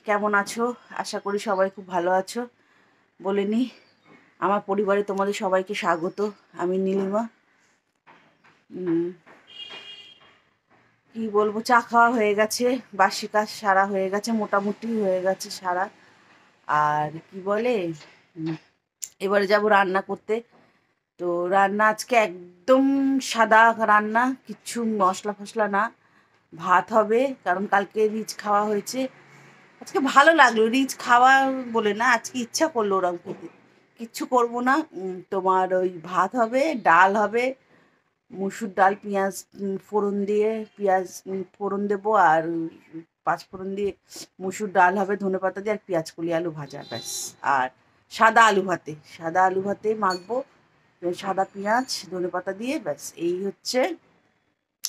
কেমন আছো? আশা করি সবাই খুব ভালো আছো। বলে নি, আমার পরিবারে তোমাদের সবাইকে স্বাগত। আমি নীলিমা। কি বলবো, চা খাওয়া হয়ে গেছে, বাসি কাজ সারা হয়ে গেছে, মোটামুটি হয়ে গেছে সারা। আর কি বলে, এবারে যাব রান্না করতে। তো রান্না আজকে একদম সাদা রান্না, কিচ্ছু মশলা ফসলা না। ভাত হবে, কারণ কালকে রিচ খাওয়া হয়েছে। আজকে ভালো লাগলো রিচ খাওয়া বলে না, আজকে ইচ্ছা করলো ওরকম খেতে। কিচ্ছু করবো না। তোমার ওই ভাত হবে, ডাল হবে, মুসুর ডাল, পেঁয়াজ ফোড়ন দিয়ে, পেঁয়াজ ফোড়ন দেবো, আর পাঁচ ফোড়ন দিয়ে মুসুর ডাল হবে, ধনেপাতা দিয়ে, আর পেঁয়াজ কলি আলু ভাজা, ব্যাস। আর সাদা আলু ভাতে মাখবো, সাদা পেঁয়াজ ধনেপাতা দিয়ে, ব্যাস। এই হচ্ছে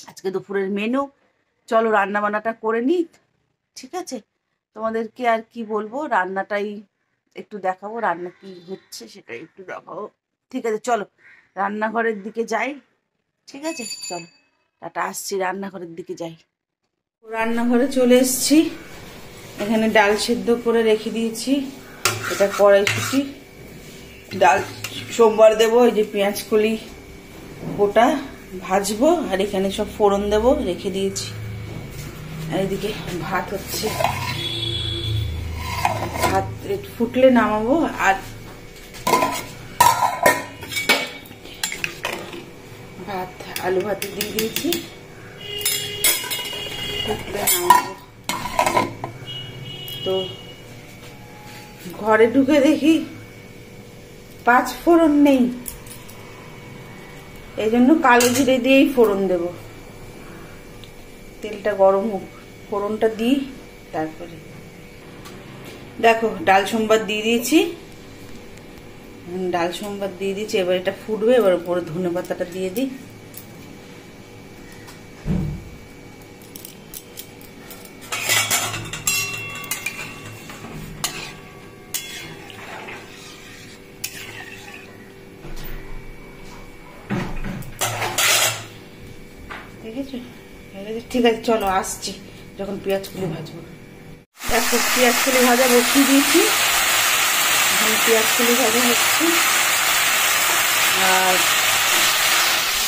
আজকে দুপুরের মেনু। চলো রান্না বান্নাটা করে নিই, ঠিক আছে? তোমাদেরকে আর কি বলবো, রান্নাটাই একটু দেখাবো, রান্না কি হচ্ছে সেটাই একটু দেখাবো, ঠিক আছে? চলো রান্নাঘরের দিকে যাই, ঠিক আছে? চলো টাটা, আসছি, রান্নাঘরের দিকে যাই। রান্নাঘরে চলে এসেছি। এখানে ডাল সেদ্ধ করে রেখে দিয়েছি, এটা কড়াইশুঁটি। ডাল সোমবার দেবো, এই যে পেঁয়াজ কলি গোটা ভাজবো, আর এখানে সব ফোড়ন দেবো, রেখে দিয়েছি। আর এদিকে ভাত হচ্ছে, ভাত ফুটলে নামাবো। আর ভাত আলু ভাতে দিয়ে দিয়েছি, ফুটলে নামাবো। তো ঘরে ঢুকে দেখি পাঁচ ফোড়ন নেই, এই জন্য কালো জিরে দিয়েই ফোড়ন দেব। তেলটা গরম হোক, ফোড়নটা দিই, তারপরে দেখো ডাল সোমবার দিয়ে দিয়েছি। এবার এটা ফুটবে, এবার উপরে ধনে পাতাটা দিয়ে দিই। দেখেছো? ঠিক আছে, চলো আসছি যখন পেঁয়াজ কলি ভাজবো। দেখো পেঁয়াজ কলি ভাজা বসিয়ে দিয়েছি, এখন পেঁয়াজ কলি ভাজা হচ্ছে। আর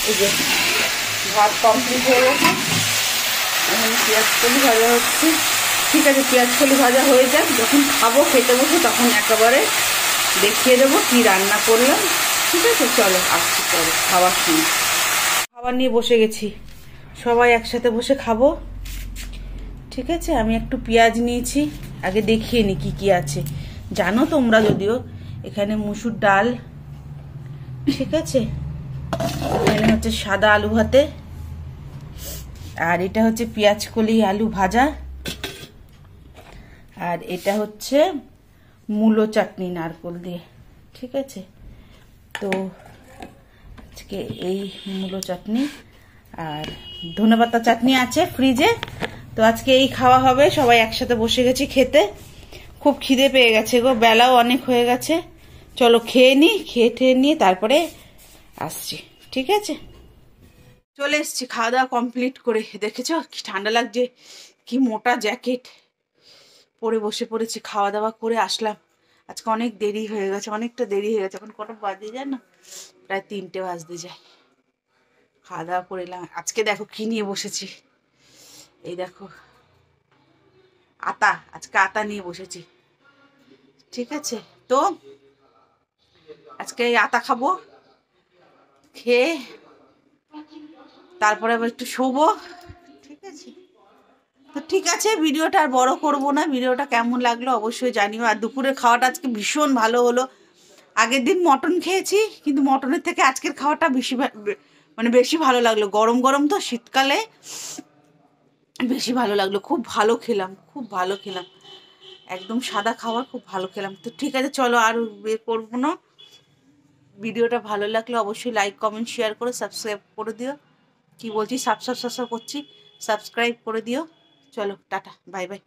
এই যে ভাত কমপ্লিট হয়ে গেছে, এখন পেঁয়াজ কলি ভাজা হচ্ছে। ঠিক আছে, পেঁয়াজ কলি ভাজা হয়ে যাক, যখন খাবো খেতে বসে তখন একেবারে দেখিয়ে দেবো কি রান্না করলাম, ঠিক আছে? চলো আসছি পরে খাবার নিয়ে বসে গেছি, সবাই একসাথে বসে খাবো, ঠিক আছে? আমি একটু পেঁয়াজ নিয়েছি, আগে দেখিয়ে নি কি কি আছে। জানো তোমরা যদিও, এখানে মুসুর ডাল, ঠিক আছে? এখানে হচ্ছে সাদা আলু ভাতে, আর এটা হচ্ছে পেঁয়াজ কলি আলু ভাজা, আর এটা হচ্ছে মূলো চাটনি নারকোল দিয়ে, ঠিক আছে? তো আজকে এই মূলো চাটনি আর ধনেপাতা চাটনি আছে ফ্রিজে, তো আজকে এই খাওয়া হবে। সবাই একসাথে বসে গেছি খেতে, খুব খিদে পেয়ে গেছে গো, বেলাও অনেক হয়ে গেছে। চলো খেয়ে নি, খেয়ে নিয়ে তারপরে আসছি, ঠিক আছে? চলে এসছি খাওয়া দাওয়া কমপ্লিট করে। দেখেছো কি ঠান্ডা লাগছে, কি মোটা জ্যাকেট পরে বসে পড়েছি, খাওয়া দাওয়া করে আসলাম। আজকে অনেক দেরি হয়ে গেছে, অনেকটা দেরি হয়ে গেছে, এখন কটা বাজে যায় না, প্রায় 3টে বাজতে যায়। খাওয়া দাওয়া করে এলাম। আজকে দেখো কি নিয়ে বসেছি, এই দেখো আতা, আজকে আতা নিয়ে বসেছি, ঠিক আছে? তো আজকে এই আতা খাবো, খেয়ে তারপরে আবার একটু শোবো, ঠিক আছে? তো ঠিক আছে, ভিডিওটা আর বড় করবো না। ভিডিওটা কেমন লাগলো অবশ্যই জানিও। আর দুপুরের খাওয়াটা আজকে ভীষণ ভালো হলো। আগের দিন মটন খেয়েছি, কিন্তু মটনের থেকে আজকের খাওয়াটা বেশি ভালো লাগলো। গরম গরম তো, শীতকালে বেশি ভালো লাগলো। খুব ভালো খেলাম, একদম সাদা খাবার, খুব ভালো খেলাম। তো ঠিক আছে, চলো আর করবো না। ভিডিওটা ভালো লাগলে অবশ্যই লাইক কমেন্ট শেয়ার করে সাবস্ক্রাইব করে দিও। কি বলছি, সাবস্ক্রাইব করছি, সাবস্ক্রাইব করে দিও। চলো টাটা, বাই বাই।